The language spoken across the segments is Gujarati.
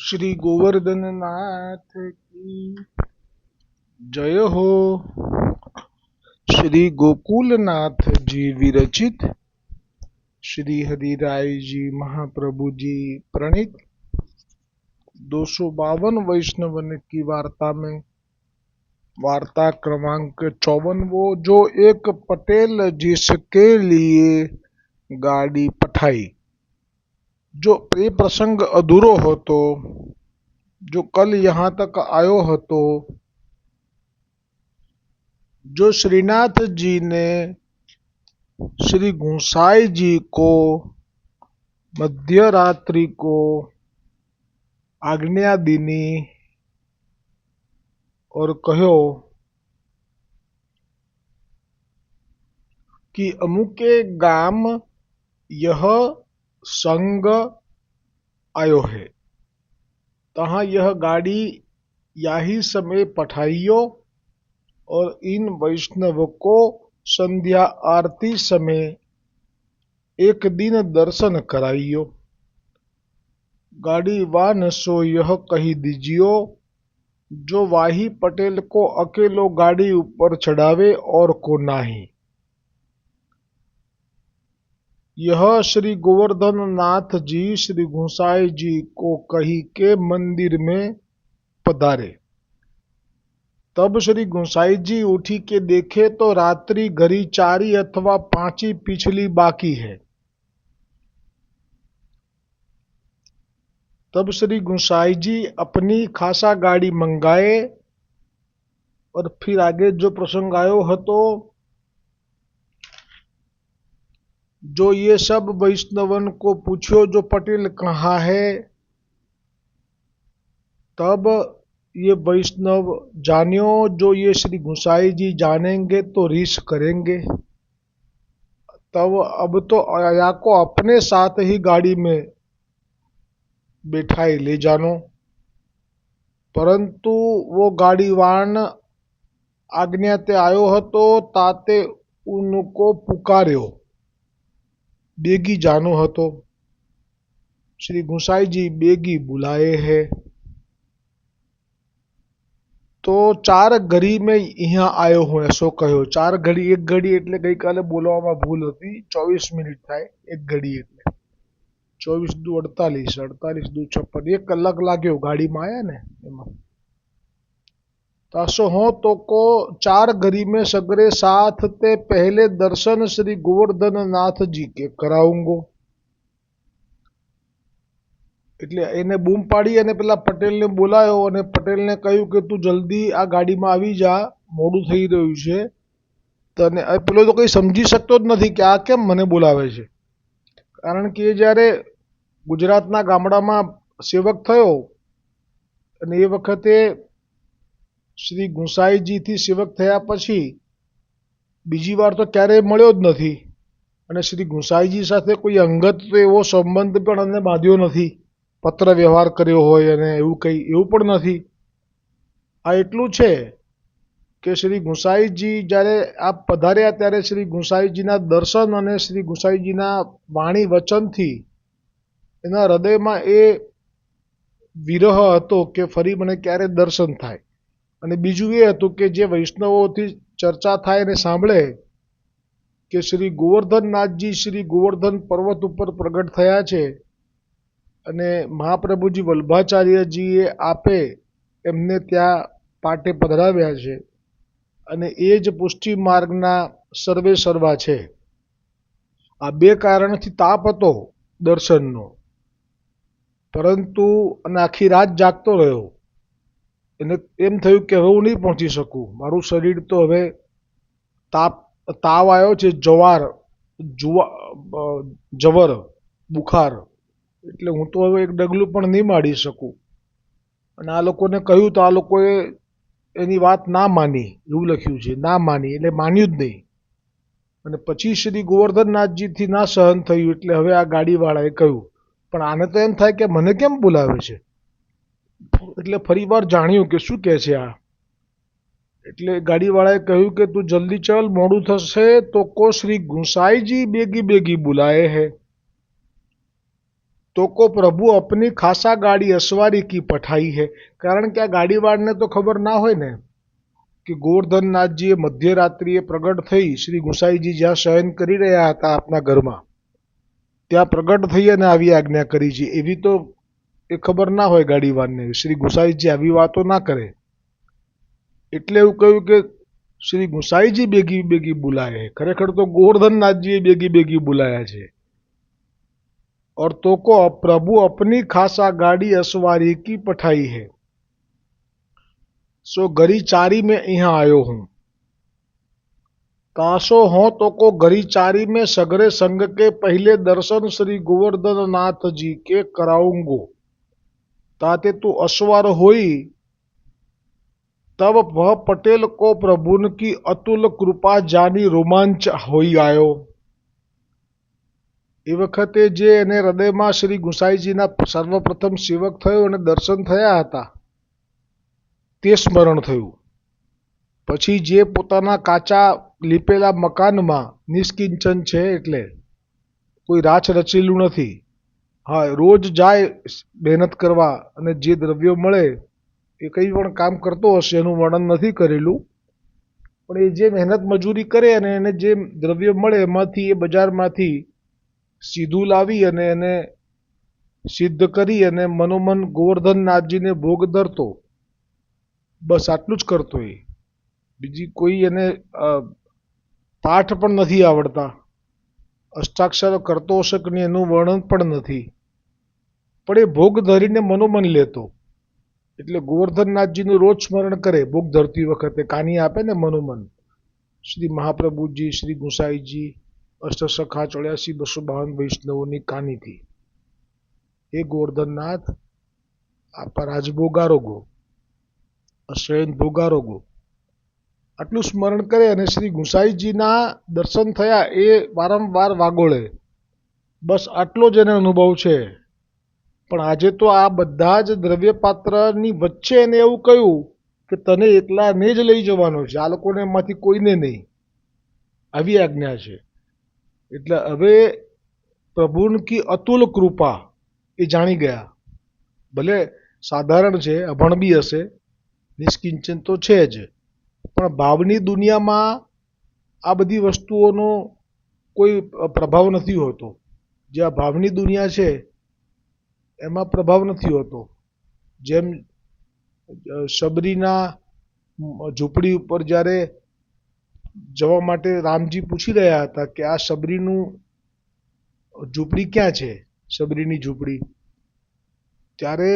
श्री गोवर्धन नाथ की जय हो। श्री गोकुलनाथ जी विरचित श्री हरिराय जी महाप्रभु जी प्रणीत 252 वैष्णवन की वार्ता में वार्ता क्रमांक 54 वो जो एक पटेल जिसके लिए गाड़ी पठाई। जो ये प्रसंग अधूरो હતો, जो कल यहाँ तक आयो હતો, जो श्रीनाथ जी ने श्री गुसाई जी को मध्य रात्रि को आज्ञा दीनी और कहो कि अमुके गाम यह संग आयो है, तहाँ यह गाड़ी याही समय पठाइयो और इन वैष्णव को संध्या आरती समय एक दिन दर्शन कराइयो। गाड़ी वान सो यह कही दीजियो, जो वाही पटेल को अकेलो गाड़ी ऊपर चढ़ावे और को नाही। यह श्री गोवर्धन नाथ जी श्री गुसाई जी को कही के मंदिर में पधारे। तब श्री गुसाई जी उठी के देखे तो रात्रि घड़ी 4 अथवा 5 पिछली बाकी है। तब श्री गुसाई जी अपनी खासा गाड़ी मंगाए और फिर आगे जो प्रसंग आयो हतो, जो ये सब वैष्णवन को पूछो जो पटेल कहाँ है। तब ये वैष्णव जानियो जो ये श्री गुसाई जी जानेंगे तो रीस करेंगे। तब अब तो आया को अपने साथ ही गाड़ी में बैठाए ले जानो, परंतु वो गाड़ीवान आज्ञा ते आयो हतो ताते उनको पुकार्यो, बेगी जानो हतो। श्री गुसाई जी बेगी बुलाए है। तो 4 घड़ी में यहाँ आयो हूँ ऐसो कहो। 4 घड़ी 1 घड़ी એટલે ગઈકાલે બોલવામાં ભૂલ હતી। 24 મિનિટ થાય 1 ઘડી એટલે 24 દુ 48 48 દુ 56 1 કલાક લાગ્યો ગાડીમાં આયા ને એમાં। तासो हो तो को 4 घड़ी में सगरे साथ ते पहले दर्शन श्री गोवर्धन नाथ जी के कराऊंगो। એટલે એને બૂમ પાડી અને પેલા પટેલને બોલાયો અને પટેલને કહ્યું કે તું જલ્દી આ ગાડીમાં આવી जा, મોડું થઈ રહ્યું છે તને। પેલો તો કંઈ સમજી શકતો જ નથી કે આ કેમ મને બોલાવે છે, કારણ કે એ જ્યારે ગુજરાતના ગામડામાં સેવક થયો અને એ વખતે શ્રી ગુસાઈજીથી સેવક થયા પછી બીજી વાર તો ક્યારેય મળ્યો જ નથી અને શ્રી ગુસાઈજી સાથે કોઈ અંગત તો એવો સંબંધ પણ એને બાંધ્યો નથી, પત્ર વ્યવહાર કર્યો હોય અને એવું કંઈ એવું પણ નથી। આ એટલું છે કે શ્રી ગુસાઈજી જ્યારે આ પધાર્યા ત્યારે શ્રી ગુસાઈજીના દર્શન અને શ્રી ગુસાઈજીના વાણી વચનથી એના હૃદયમાં એ વિરહ હતો કે ફરી મને ક્યારે દર્શન થાય। અને બીજું એ હતું કે જે વૈષ્ણવોથી ચર્ચા થાય અને સાંભળે કે શ્રી ગોવર્ધનનાથજી શ્રી ગોવર્ધન પર્વત ઉપર પ્રગટ થયા છે અને મહાપ્રભુજી વલ્ભાચાર્યજીએ આપે એમને ત્યાં પાટે પધરાવ્યા છે અને એ જ પુષ્ટિ માર્ગના સર્વે સર્વા છે। આ 2 કારણથી તાપ હતો દર્શનનો, પરંતુ અને આખી રાત જાગતો રહ્યો। એને એમ થયું કે હવે હું નહીં પહોંચી શકું, મારું શરીર તો હવે તાવ આવ્યો છે, જવર બુખાર, એટલે હું તો હવે એક ડગલું પણ નહીં માડી શકું। અને આ લોકોને કહ્યું તો આ લોકોએ એની વાત ના માની, એવું લખ્યું છે, ના માની એટલે માન્યું જ નહીં। અને પછી શ્રી ગોવર્ધનનાથજીથી ના સહન થયું એટલે હવે આ ગાડીવાળાએ કહ્યું, પણ આને તો એમ થાય કે મને કેમ બોલાવે છે, એટલે ફરીવાર જાણ્યું કે શું કહે છે આ। એટલે ગાડીવાળાએ કહ્યું કે તું જલ્દી ચલ, મોડું થશે તો કો શ્રી ગુસાઈજી બેગી બેગી બુલાએ હે। तो को प्रभु अपनी खासा गाड़ी असवारी की पठाई है। कारण કે આ ગાડીવાળને તો ખબર ના હોય ને કે ગોવર્ધનનાથજીએ મધ્યરાત્રિએ પ્રગટ થઈ શ્રી ગુસાઈજી જ્યાં શયન કરી રહ્યા હતા આપના ઘરમાં ત્યાં પ્રગટ થઈ અને આવી આજ્ઞા કરી છે, એવી તો એ ખબર ના હોય ગાડીવાળને। શ્રી ગુસાઈજી આવી વાતો ના કરે એટલે એવું કહ્યું કે શ્રી ગુસાઈજી બેગી બેગી बुलाए है। ખરેખર તો ગોવર્ધનનાથજીએ બેગી બેગી बुलाया છે। और तो को प्रभु अपनी खासा गाड़ी असवारी की पठाई है। सो गरी चारी में यहाँ आयो हूँ। कासो हो तो को गरी चारी में सगरे संग के पहले दर्शन श्री गोवर्धन नाथ जी के कराऊंगो। ताते तू असवार होई तब वह पटेल को प्रभुन की अतुल कृपा जानी रोमांच होई आयो। એ વખતે જે એને હૃદયમાં શ્રી ગુસાઈજીના સર્વપ્રથમ સેવક થયો અને દર્શન થયા હતા તે સ્મરણ થયું। પછી જે પોતાના કાચા લીપેલા મકાનમાં નિષ્કિંચન છે, એટલે કોઈ રાચ રચેલું નથી, હા રોજ જાય મહેનત કરવા અને જે દ્રવ્યો મળે એ કંઈ પણ કામ કરતો હશે, એનું વર્ણન નથી કરેલું, પણ એ જે મહેનત મજૂરી કરે અને એને જે દ્રવ્યો મળે એમાંથી એ બજારમાંથી સીધું લાવી અને એને સિદ્ધ કરી અને મનોમન ગોવર્ધનનાથજીને ભોગ ધરતો, બસ આટલું જ કરતો। એ બીજી કોઈ એને પાઠ પણ નથી આવડતા, અષ્ટાક્ષર કરતો હશે કે નહીં એનું વર્ણન પણ નથી, પણ એ ભોગ ધરીને મનોમન લેતો। એટલે ગોવર્ધનનાથજીનું રોજ સ્મરણ કરે ભોગ ધરતી વખતે, કાની આપે ને મનોમન, શ્રી મહાપ્રભુજી, શ્રી ગુસાઈજી, અષ્ટસખા 84-252 વૈષ્ણવોની કાનીથી, હે ગોવર્ધનનાથ આપા રાજ ભોગારોગો, અશયન ભોગારોગો, આટલું સ્મરણ કરે અને શ્રી ગુસાઈજીના દર્શન થયા એ વારંવાર વાગોળે, બસ આટલો જ એને અનુભવ છે। પણ આજે તો આ બધા જ દ્રવ્યપાત્રની વચ્ચે એને એવું કહ્યું કે તને એકલાને જ લઈ જવાનો છે, આ લોકોને એમાંથી કોઈને નહીં, આવી આજ્ઞા છે। એટલે હવે પ્રભુની અતુલ કૃપા એ જાણી ગયા। ભલે સાધારણ છે, અભણ બી હશે, નિષ્કિંચન તો છે જ, પણ ભાવની દુનિયામાં આ બધી વસ્તુઓનો કોઈ પ્રભાવ નથી હોતો। જે આ ભાવની દુનિયા છે એમાં પ્રભાવ નથી હોતો। જેમ શબરીના ઝૂંપડી ઉપર જ્યારે જવા માટે રામજી પૂછી રહ્યા હતા કે આ શબરીનું ઝૂંપડી ક્યાં છે, શબરીની ઝૂંપડી, ત્યારે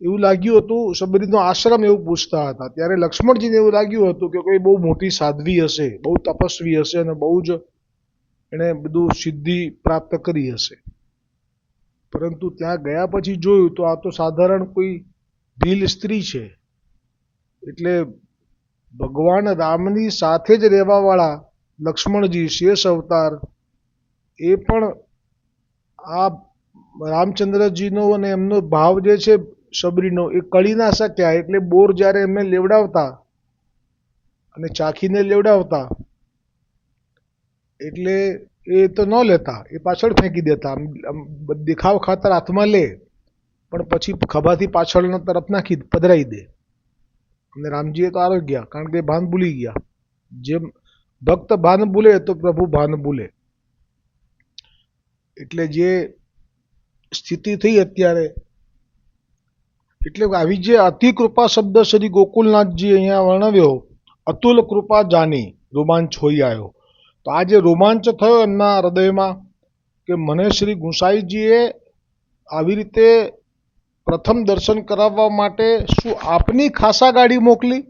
એવું લાગ્યું હતું શબરીનો આશ્રમ એવું પૂછતા હતા, ત્યારે લક્ષ્મણજીને એવું લાગ્યું હતું કે કોઈ બહુ મોટી સાધ્વી હશે, બહુ તપસ્વી હશે અને બહુ જ એણે બધું સિદ્ધિ પ્રાપ્ત કરી હશે। પરંતુ ત્યાં ગયા પછી જોયું તો આ તો સાધારણ કોઈ ભીલ સ્ત્રી છે। એટલે ભગવાન રામની સાથે જ રહેવાવાળા લક્ષ્મણજી શેષ અવતાર એ પણ આ રામચંદ્રજીનો અને એમનો ભાવ જે છે શબરીનો એ કળી ના શક્યા। એટલે બોર જ્યારે એમને લેવડાવતા અને ચાખીને લેવડાવતા એટલે એ તો ન લેતા, એ પાછળ ફેંકી દેતા, દેખાવ ખાતર હાથમાં લે પણ પછી ખભાથી પાછળના તરફ નાખી પધરાઈ દે, અને રામજીએ તો આરોગ્ય, કારણ કે ભાન ભૂલી ગયા। જેમ ભક્ત ભાન ભૂલે તો પ્રભુ ભાન ભૂલે। એટલે જે સ્થિતિ થઈ અત્યારે, એટલે આવી જે અતિ કૃપા શબ્દ શ્રી ગોકુલનાથજી અહીંયા વર્ણવ્યો, અતુલ કૃપા જાની રોમાંચ હોઈ આવ્યો। તો આ જે રોમાંચ થયો એમના હૃદયમાં કે મને શ્રી ગુસાઈજીએ આવી રીતે પ્રથમ દર્શન કરાવવા માટે શું આપની ખાસા ગાડી મોકલી?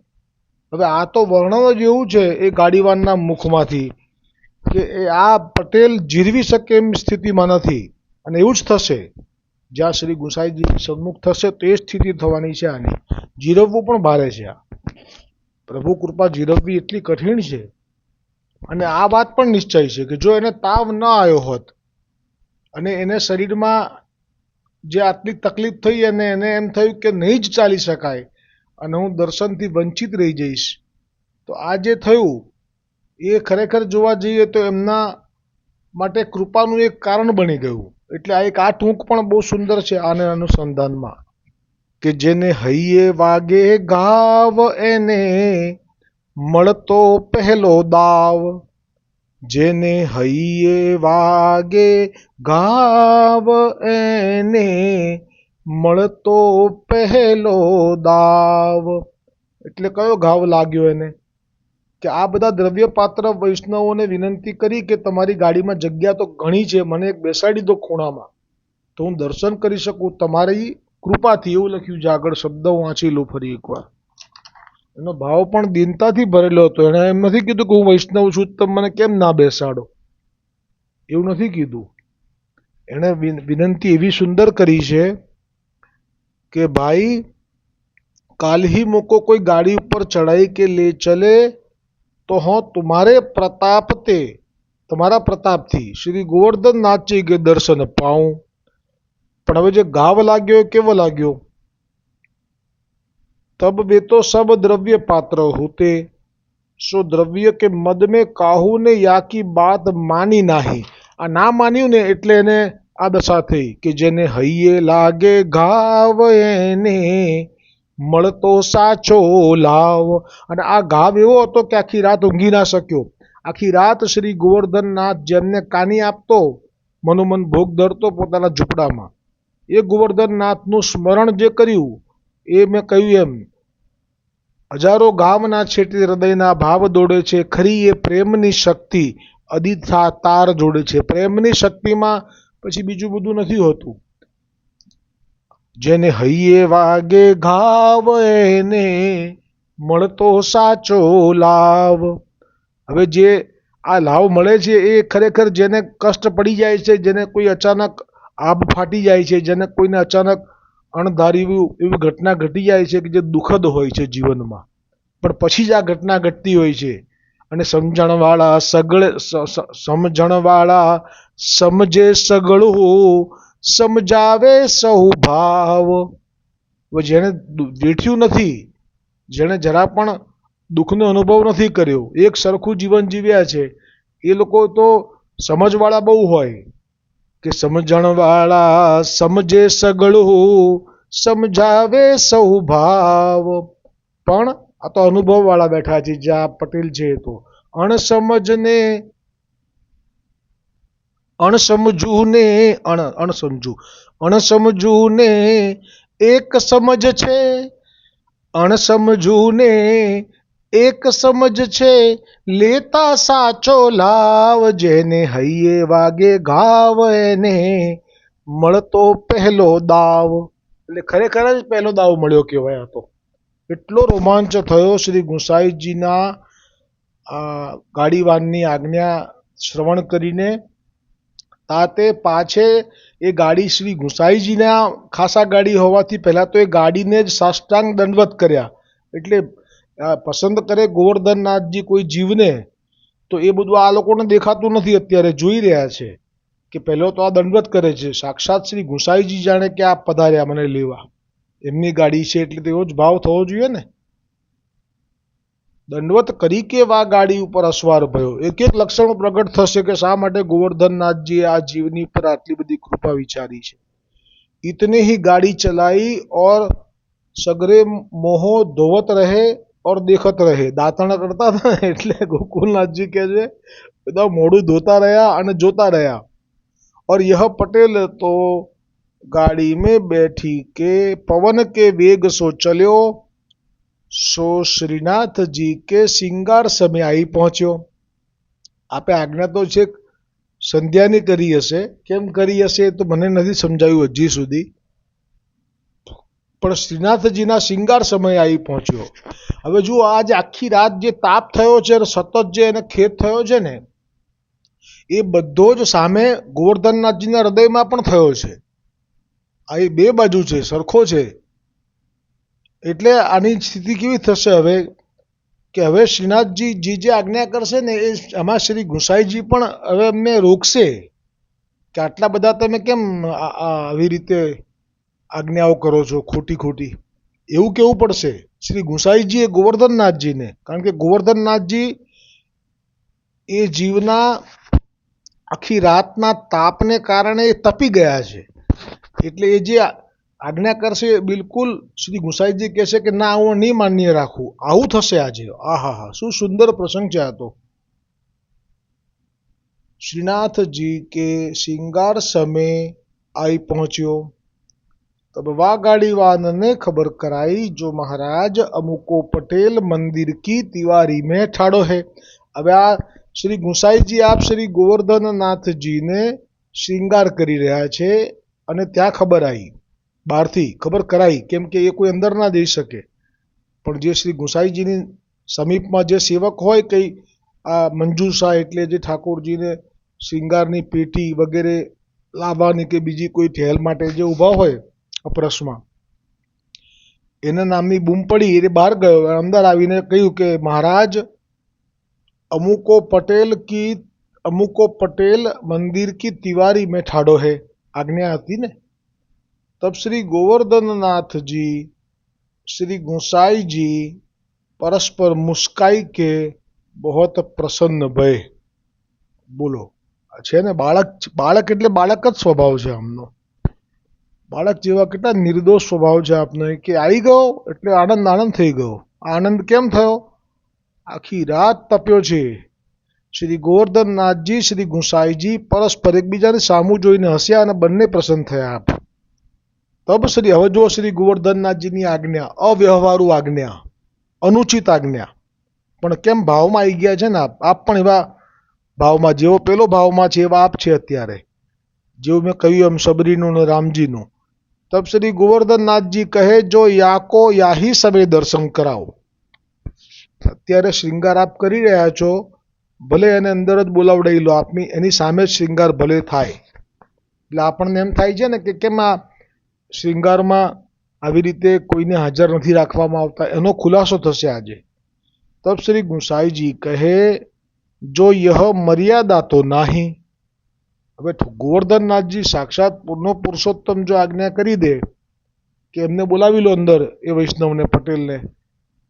હવે આ તો વર્ણન જ એવું છે એ ગાડીવાનના મુખમાંથી કે એ આ પટેલ જીરવી શકે એમ સ્થિતિમાં નથી, અને એવું જ થશે જ્યાં શ્રી ગુસાઈજી સન્મુખ થશે તો એ સ્થિતિ થવાની છે આની। જીરવવું પણ ભારે છે, આ પ્રભુ કૃપા જીરવવી એટલી કઠિન છે। અને આ વાત પણ નિશ્ચય છે કે જો એને તાવ ન આવ્યો હોત અને એને શરીરમાં જે આટલી તકલીફ થઈ અને એને એમ થયું કે નહીં જ ચાલી શકાય અને હું દર્શનથી વંચિત રહી જઈશ, તો આ જે થયું એ ખરેખર જોવા જઈએ તો એમના માટે કૃપાનું એક કારણ બની ગયું। એટલે આ એક આ ટૂંક પણ બહુ સુંદર છે આને અનુસંધાનમાં, કે જેને હૈયે વાગે ગાવ એને મળતો પહેલો દાવ. જેને હૈયે વાગે ગાવ એને મળતો પહેલો દાવ. એટલે કયો ઘાવ લાગ્યો એને? કે આ બધા દ્રવ્ય પાત્ર વૈષ્ણવોને વિનંતી કરી કે તમારી ગાડીમાં જગ્યા તો ઘણી છે, મને એક બેસાડી દો ખૂણામાં તો હું દર્શન કરી શકું તમારી કૃપાથી. એવું લખ્યું છે આગળ, શબ્દ વાંચી લો ફરી એકવાર. એનો ભાવ પણ દીનતાથી ભરેલો હતો. એણે એમ નથી કીધું કે હું વૈષ્ણવ છું તમે મને કેમ ના બેસાડો, એવું નથી કીધું. એણે વિનંતી એવી સુંદર કરી છે કે ભાઈ काल ही मुझको कोई गाड़ी ऊपर चढ़ाई के ले चले तो हाँ तुम्हारे प्रताप ते, તમારા પ્રતાપથી શ્રી ગોવર્ધન નાથજી કે દર્શન પાऊं. પણ હવે જે ગાવ લાગ્યો એ કેવો લાગ્યો? तब वे तो सब द्रव्य पात्र होते, सो द्रव्य के मद में काहू ने या की बात मानी नाही. આ ના માન્યું ને એટલે એને આ દશા થઈ કે જેને હૈયે લાગે ઘાવ એને મળતો સાચો લાવ. અને આ ઘાવ એવો હતો કે આખી રાત ઊંઘી ના શક્યો. આખી રાત શ્રી ગોવર્ધનનાથ જેમને કાની આપતો, મનોમન ભોગ ધરતો પોતાના ઝૂંપડામાં, એ ગોવર્ધનનાથનું સ્મરણ જે કર્યું એ મેં કહ્યું એમ હજારો ગામના છેટે હૃદયના ભાવ દોડે છે. ખરી એ પ્રેમની શક્તિ અદિથા તાર જોડે છે. પ્રેમની શક્તિમાં પછી બીજું બધું નથી હોતું. જેને હૈયે વાગે ઘાવ એને મળતો સાચો લાવ. હવે જે આ લાવ મળે છે એ ખરેખર જેને કષ્ટ પડી જાય છે, જેને કોઈ અચાનક આબ ફાટી જાય છે, જેને કોઈને અચાનક અણધારી એવી ઘટના ઘટી જાય છે કે જે દુઃખદ હોય છે જીવનમાં, પણ પછી જ આ ઘટના ઘટતી હોય છે. અને સમજણવાળા સમજે સગળું સમજાવે સહુ ભાવ. જેને વેઠ્યું નથી, જેને જરા પણ દુઃખનો અનુભવ નથી કર્યો, એક સરખું જીવન જીવ્યા છે, એ લોકો તો સમજવાળા બહુ હોય કે સમજણવાળા સમજે સગળું સમજાવે સહુ ભાવ. પણ આ તો અનુભવ વાળા બેઠા છે, જ્યાં પટેલ છે તો અણસમજુ ને એક સમજ છે, અણસમજુ ને એક સમજ છે, લેતા સાચો લાવ. જેને હૈયે વાગે ઘાવ એને મળતો પહેલો દાવ. એટલે ખરેખર જ પહેલો દાવ મળ્યો કહેવાય હતો. એટલો રોમાંચ થયો શ્રી ગુસાઈજીના ગાડીવાનની આજ્ઞા શ્રવણ કરીને. તાતે પાછે એ ગાડી શ્રી ગુસાઈજીના ખાસા ગાડી હોવાથી પહેલાં તો એ ગાડીને જ સાષ્ટાંગ દંડવત કર્યા. એટલે પસંદ કરે ગોવર્ધનનાથજી કોઈ જીવને તો એ બધું આ લોકોને દેખાતું નથી, અત્યારે જોઈ રહ્યા છે કે પહેલો તો આ દંડવત કરે છે. સાક્ષાત શ્રી ગુસાઈજી જાણે કે આ પધાર્યા મને લેવા, એમની ગાડી છે એટલે તેવો જ ભાવ થવો જોઈએ ને. દંડવત કરી કે વા ગાડી ઉપર અસવાર ભયો. એક એક લક્ષણો પ્રગટ થશે કે શા માટે ગોવર્ધનનાથજીએ આ જીવની પર આટલી બધી કૃપા વિચારી છે. ઇતને ही गाड़ी चलाई और सगरे मोहो धोवत रहे और देखत रहे. દાંતણા કરતા હતા એટલે ગોકુલનાથજી કહે છે બધા મોઢું ધોતા રહ્યા અને જોતા રહ્યા. और यह पटेल तो गाड़ी में बैठी के पवन के वेग सो चल्यो, सो श्रीनाथजी के सिंगार समय आई पહોંચ્યો. આપે આજ્ઞા તો છે સંધ્યાની કરી હશે, કેમ કરી હશે તો મને નથી સમજાયું હજી સુધી, પણ શ્રીનાથજીના શિંગાર સમય આવી પહોંચ્યો. હવે જુઓ આજે આખી રાત જે તાપ થયો છે, સતત જે એને ખેદ થયો છે ને, એ બધો જ સામે ગોવર્ધનનાથજીના હૃદયમાં પણ થયો છે. આ એ બે બાજુ છે, સરખો છે. એટલે આની સ્થિતિ કેવી થશે હવે કે હવે શ્રીનાથજી જે આજ્ઞા કરશે ને એ આમાં શ્રી ગુસાઈજી પણ હવે એમને રોકશે કે આટલા બધા તમે કેમ આવી રીતે આજ્ઞાઓ કરો છો ખોટી ખોટી, એવું કેવું પડશે શ્રી ગુસાઈજીએ ગોવર્ધનનાથજીને. કારણ કે ગોવર્ધનનાથજી એ જીવના આખી રાતના તાપને કારણે એ તપી ગયા છે. એટલે એ જે આજ્ઞા કરશે બિલકુલ શ્રી ગુસાઈજી કહેશે કે ના હું નહીં માન્ય રાખું, આવું થશે આજે. આહા હા, શું સુંદર પ્રસંગ છે આ તો. श्रीनाथ के श्रृंगार समय आई पहुंच्यो, तब वह गाड़ीवान ने खबर कराई जो महाराज अमुको पटेल मंदिर की तिवारी में ठाड़ो है. હવે આ શ્રી ગુસાઈજી આપ શ્રી ગોવર્ધનનાથજીને શ્રૃંગાર કરી રહ્યા છે અને ત્યાં ખબર આવી, બહારથી ખબર કરાઈ, કેમ કે એ કોઈ અંદર ના જઈ શકે. પણ જે શ્રી ગુસાઈજીની સમીપમાં જે સેવક હોય, કઈ આ મંજુષા એટલે જે ઠાકોરજીને શ્રૃંગારની પેટી વગેરે લાવવાની કે બીજી કોઈ ઠહેલ માટે જે ઊભા હોય અપરસમાં, એના નામની બૂમ પડી. એટલે બહાર ગયો, અંદર આવીને કહ્યું કે મહારાજ અમુકો પટેલ મંદિર કી तिवारी में ठाड़ो है. આજ્ઞા હતી ને. तब श्री गोवर्धननाथ जी श्री गोसाई जी परस्पर मुस्काई के बहुत प्रसन्न भय. બોલો, છે ને બાળક એટલે બાળક જ સ્વભાવ છે આમનો. બાળક જેવા કેટલા નિર્દોષ સ્વભાવ છે આપનો, કે આવી ગયો એટલે આનંદ થઈ ગયો. આનંદ કેમ થયો? આખી રાત તપ્યો છે. શ્રી ગોવર્ધનનાથજી શ્રી ગુસાઈજી પરસ્પર એકબીજાને સામું જોઈને હસ્યા અને બંને પ્રસન્ન થયા. તબ શ્રી, હવે જો શ્રી ગોવર્ધનનાથજીની આજ્ઞા, અવ્યવહારુ આજ્ઞા, અનુચિત આજ્ઞા, પણ કેમ ભાવમાં આવી ગયા છે ને આપ પણ એવા ભાવમાં, જેવો પેલો ભાવમાં છે એવા આપ છે અત્યારે, જેવું મેં કહ્યું એમ સબરીનું ને રામજીનું. તબ શ્રી ગોવર્ધનનાથજી કહે જો યાકો યાહી સવે દર્શન કરાવો. અત્યારે શ્રૃંગાર આપ કરી રહ્યા છો, ભલે એને અંદર જ બોલાવડાવી લો, આપની એની સામે જ શ્રૃંગાર ભલે થાય. એટલે આપણને એમ થાય છે ને કે કેમ આ શ્રૃંગારમાં આવી રીતે કોઈને હાજર નથી રાખવામાં આવતા, એનો ખુલાસો થશે આજે. તબ શ્રી ગુસાઈજી કહે જો યહ મર્યાદા તો નાહી. હવે ગોવર્ધનનાથજી સાક્ષાત પૂર્ણ પુરુષોત્તમ જો આજ્ઞા કરી દે કે એમને બોલાવી લો અંદર, એ વૈષ્ણવને પટેલને,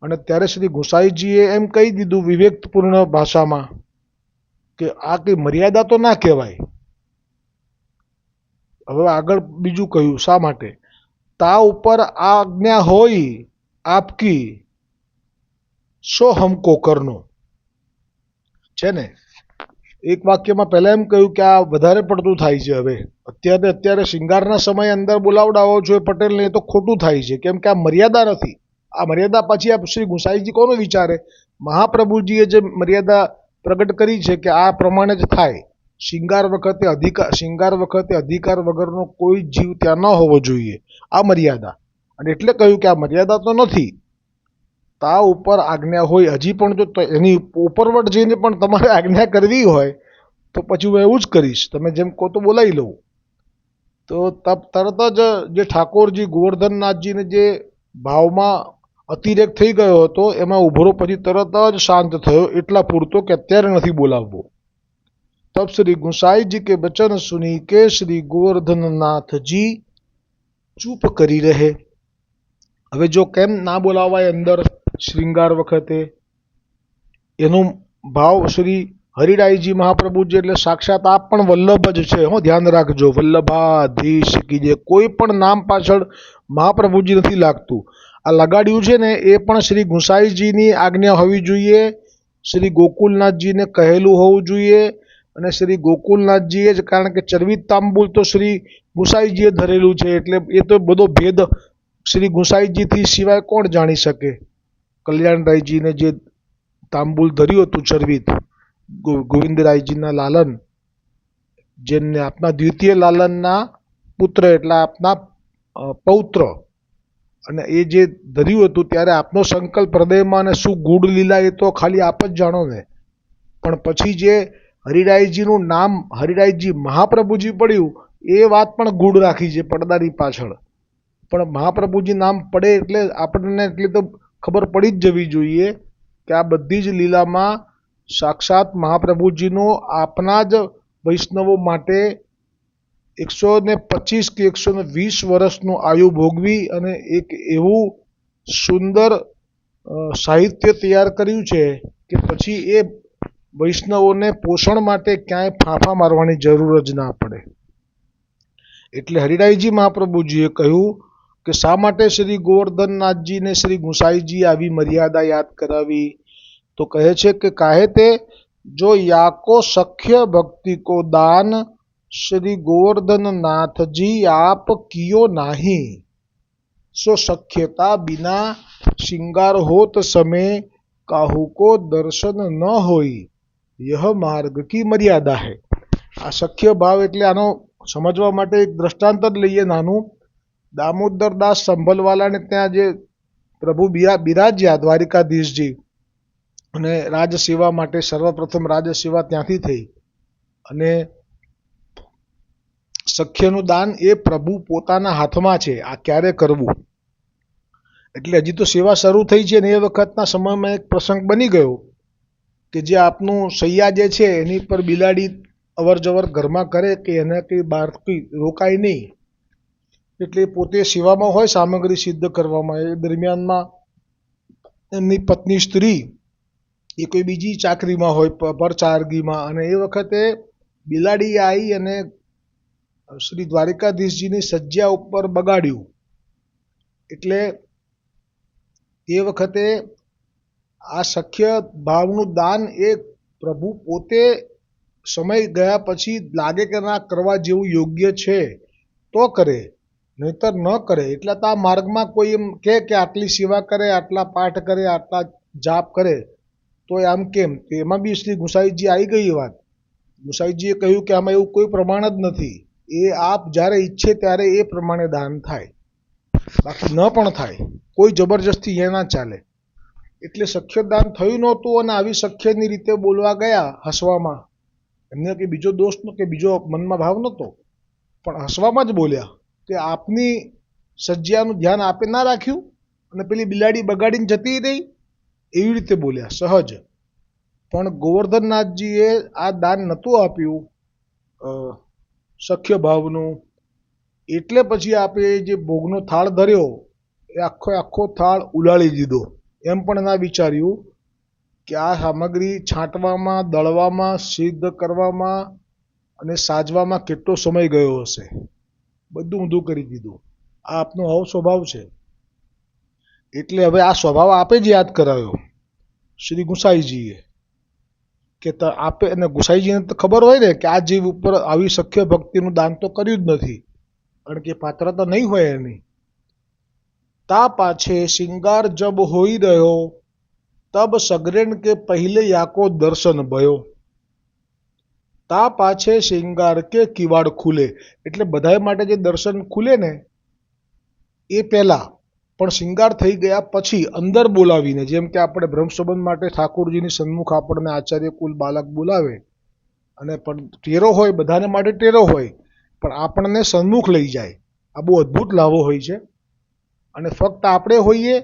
અને ત્યારે શ્રી ગુસાઈજીએ એમ કહી દીધું વિવેકપૂર્ણ ભાષામાં કે આ કઈ મર્યાદા તો ના કહેવાય. હવે આગળ બીજું કહ્યું, શા માટે? તા ઉપર આજ્ઞા હોય આપકી સો હમકો કરનો. છે ને, એક વાક્યમાં પહેલા એમ કહ્યું કે આ વધારે પડતું થાય છે. હવે અત્યારે શ્રૃંગારના સમય અંદર બોલાવડાવો છો એ પટેલને, એ તો ખોટું થાય છે, કેમ કે આ મર્યાદા નથી. આ મર્યાદા પછી આ શ્રી ગુસાઈજી કોનો વિચારે? મહાપ્રભુજીએ જે મર્યાદા પ્રગટ કરી છે કે આ પ્રમાણે જ થાય. શૃંગાર વખતે અધિકાર વગરનો કોઈ જીવ ત્યાં ન હોવો જોઈએ, આ મર્યાદા. અને એટલે કહ્યું કે આ મર્યાદા તો નથી, તા ઉપર આજ્ઞા હોય. હજી પણ જો એની ઉપરવટ જઈને પણ તમારે આજ્ઞા કરવી હોય તો પછી હું એવું જ કરીશ, તમે જેમ કહો તો બોલાવી લઉં. તો તરત જ જે ઠાકોરજી ગોવર્ધનનાથજીને જે ભાવમાં અતિરેક થઈ ગયો હતો એમાં ઉભરો પછી તરત જ શાંત થયો, એટલા પૂરતો કે અત્યારે નથી બોલાવવો. तब श्री गुसाई जी के वचन सुनी के श्री गोवर्धननाथ जी चूप કરી રહે. હવે જો કેમ ના બોલાવાય અંદર શ્રૃંગાર વખતે, એનો ભાવ શ્રી હરિરાયજી મહાપ્રભુજી એટલે સાક્ષાત આપ પણ વલ્લભ જ છે. હો, ધ્યાન રાખજો, વલ્લભાધીશ કી જય. કોઈ પણ નામ પાછળ મહાપ્રભુજી નથી લાગતું. આ લગાડ્યું છે ને એ પણ શ્રી ગુસાઈજીની આજ્ઞા હોવી જોઈએ, શ્રી ગોકુલનાથજીને કહેલું હોવું જોઈએ. અને શ્રી ગોકુલનાથજીએ જ, કારણ કે ચરવિત તાંબુલ તો શ્રી ગુસાઈજીએ ધરેલું છે, એટલે એ તો બધો ભેદ શ્રી ગુસાઈજીથી સિવાય કોણ જાણી શકે? કલ્યાણરાયજીને જે તાંબુલ ધર્યું હતું ચરવિત, ગોવિંદરાયજીના લાલન, જેમને આપના દ્વિતીય લાલનના પુત્ર એટલે આપના પૌત્ર, અને એ જે ધર્યું હતું ત્યારે આપનો સંકલ્પ હૃદયમાં અને શું ગૂઢ લીલા એ તો ખાલી આપ જ જાણો ને. પણ પછી જે હરિરાયજીનું નામ હરિરાયજી મહાપ્રભુજી પડ્યું એ વાત પણ ગૂઢ રાખી છે પડદાની પાછળ. પણ મહાપ્રભુજી નામ પડે એટલે આપણને એટલી તો ખબર પડી જ જવી જોઈએ કે આ બધી જ લીલામાં સાક્ષાત મહાપ્રભુજીનો આપના જ વૈષ્ણવો માટે 125 કે 120 વર્ષનું આયુ ભોગવી અને એક એવું સુંદર સાહિત્ય તૈયાર કર્યું છે કે પછી એ વૈષ્ણવોને પોષણ માટે ક્યાંય ફાંફા મારવાની જરૂર જ ના પડે. એટલે હરિરાયજી મહાપ્રભુજીએ કહ્યું કે શા માટે શ્રી ગોવર્ધનનાથજીને શ્રી ગુસાઈજી આવી મર્યાદા યાદ કરાવી? તો કહે છે કે કાહે તે જો યાકો સખ્ય ભક્તિ કો દાન શ્રી गोवर्धननाथ जी आप कियो नाही सो सख्यता बिना श्रृंगार होत समय काहू को दर्शन न होई यह मार्ग की मर्यादा है. આ સખ્ય ભાવ એટલે આનો સમજવા માટે એક દ્રષ્ટાંત જ લઈએ નાનું. દામોદરદાસ સંભલવાલાને ત્યાં જે પ્રભુ બિરાજ્યા દ્વારિકાધીશજી, અને રાજસેવા માટે સર્વપ્રથમ રાજસેવા ત્યાંથી થઈ. અને સખ્યનું દાન એ પ્રભુ પોતાના હાથમાં છે, આ ક્યારે કરવું. એટલે હજી તો સેવા શરૂ થઈ છે ને એ વખતના સમયમાં એક પ્રસંગ બની ગયો કે જે આપનું સૈયા જે છે એની પર બિલાડી અવર જવર ઘરમાં કરે કે એને કંઈ બહાર રોકાય નહીં. એટલે પોતે સેવામાં હોય સામગ્રી સિદ્ધ કરવામાં. એ દરમિયાનમાં એમની પત્ની સ્ત્રી એ કોઈ બીજી ચાકરીમાં હોય પરચારગીમાં, અને એ વખતે બિલાડી આવી અને શ્રી દ્વારિકાધીશજીની સજ્જા ઉપર બગાડ્યું. એટલે એ વખતે આ સખ્ય ભાવનું દાન એ પ્રભુ પોતે સમય ગયા પછી લાગે કે ના કરવા જેવું યોગ્ય છે તો કરે, નહીતર ન કરે. એટલે તો આ માર્ગમાં કોઈ એમ કહે કે આટલી સેવા કરે, આટલા પાઠ કરે, આટલા જાપ કરે તો આમ કેમ? તો એમાં બી શ્રી ગુસાઈજી આવી ગઈ વાત. ગુસાઈજીએ કહ્યું કે આમાં એવું કોઈ પ્રમાણ જ નથી. એ આપ જ્યારે ઈચ્છે ત્યારે એ પ્રમાણે દાન થાય, બાકી ન પણ થાય. કોઈ જબરજસ્તી એ ના ચાલે. એટલે સખ્ય દાન થયું નહોતું અને આવી સખ્યની રીતે બોલવા ગયા હસવામાં. એમને કે બીજો દોષ નો કે બીજો મનમાં ભાવ નહોતો, પણ હસવામાં જ બોલ્યા કે આપની સજ્જાનું ધ્યાન આપે ના રાખ્યું અને પેલી બિલાડી બગાડીને જતી રહી, એવી રીતે બોલ્યા સહજ. પણ ગોવર્ધનનાથજીએ આ દાન નહોતું આપ્યું સખ્ય ભાવનું. એટલે પછી આપે જે ભોગનો થાળ ધર્યો એ આખો થાળ ઉલાળી દીધો. એમ પણ ના વિચાર્યું કે આ સામગ્રી છાંટવામાં, દળવામાં, સિદ્ધ કરવામાં અને સાજવામાં કેટલો સમય ગયો હશે. બધું ઊંધું કરી દીધું. આ આપનો આવો સ્વભાવ છે. એટલે હવે આ સ્વભાવ આપે જ યાદ કરાયો શ્રી ગુસાઈજીએ કે આપે. અને ગુસાઈજીને તો ખબર હોય ને કે આ જીવ ઉપર આવી સખ્ય ભક્તિનું દાન તો કર્યું જ નથી, કારણ કે પાત્રતા નહીં હોય એની. તા પાછે શ્રૃંગાર જબ હોઈ રહ્યો તબ સગરેન કે પહેલે યાકો દર્શન ભયો. તા પાછે શ્રૃંગાર કે કિવાડ ખુલે. એટલે બધાય માટે જે દર્શન ખુલે ને એ પહેલા, પણ શ્રૃંગાર થઈ ગયા પછી અંદર બોલાવીને, જેમ કે આપણે બ્રહ્મ સંબંધ માટે ઠાકોરજીની સન્મુખ આપણને આચાર્ય કુલ બાલક બોલાવે, અને પણ ટેરો હોય, બધાને માટે ટેરો હોય, પણ આપણને સન્મુખ લઈ જાય. આ બહુ અદ્ભુત લાભો હોય છે. અને ફક્ત આપણે હોઈએ,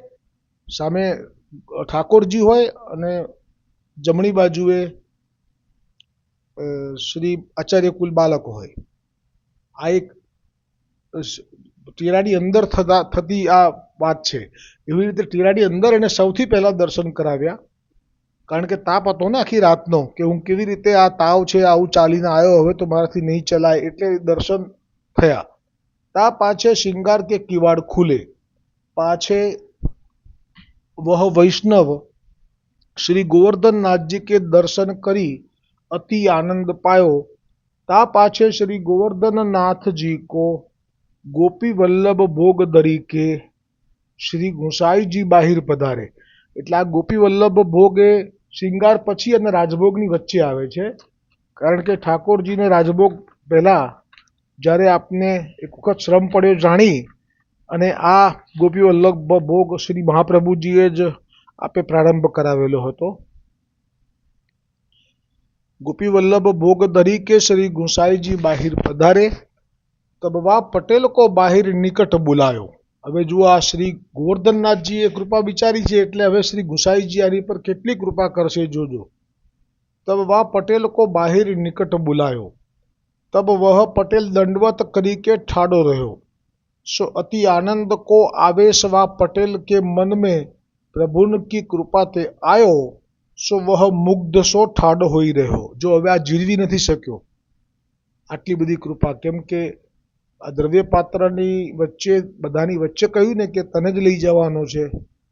સામે ઠાકોરજી હોય અને જમણી બાજુએ શ્રી આચાર્ય કુલ બાલક હોય. આ એક ટેરાની અંદર થતી આ વાત છે. એવી રીતે ટેરાની અંદર એને સૌથી પહેલા દર્શન કરાવ્યા, કારણ કે તાપ હતો ને આખી રાતનો, કે હું કેવી રીતે આ તાવ છે આવું ચાલીને આવ્યો, હવે તો મારાથી નહીં ચલાય. એટલે દર્શન થયા. તા પાછે શ્રૃંગાર કે કિવાડ ખુલે. पाछे वह वैष्णव श्री गोवर्धननाथ जी के दर्शन करी अति आनंद पायो. ता पाछे श्री गोवर्धननाथ जी को गोपी वल्लभ भोग तरीके श्री गुसाई जी बाहिर पधारे. એટલે આ ગોપી વલ્લભ ભોગ એ શ્રૃંગાર પછી અને રાજભોગની વચ્ચે આવે છે, કારણ કે ઠાકોરજીને રાજભોગ પહેલા જ્યારે આપને એક વખત શ્રમ પડ્યો જાણી, અને આ ગોપી વલ્લભ ભોગ શ્રી મહાપ્રભુજીએ જ આપે પ્રારંભ કરાવેલો હતો. गोपी वल्लभ भोग तरीके श्री गुसाई जी बाहिर पधारे तब वा पटेल को बाहिर निकट बुलायो. હવે જુઓ આ શ્રી ગોવર્ધનનાથજીએ કૃપા વિચારી છે, એટલે હવે શ્રી ગુસાઈજી આની પર કેટલી કૃપા કરશે જોજો. તબ વા પટેલ કો બાહિર નિકટ બુલાયો. तब वह पटेल दंडवत करी के ठाड़ो रहो. सो अति आनंद को आवेश वा पटेल के मन में प्रभु की कृपा ते आयो સો વહ મુગ્ધ સો ઠાડો હોઈ રહ્યો. જો હવે આ જીરવી નથી શક્યો આટલી બધી કૃપા, કેમ કે આ દ્રવ્ય પાત્રની વચ્ચે બધાની વચ્ચે કહ્યું ને કે તને જ લઈ જવાનો છે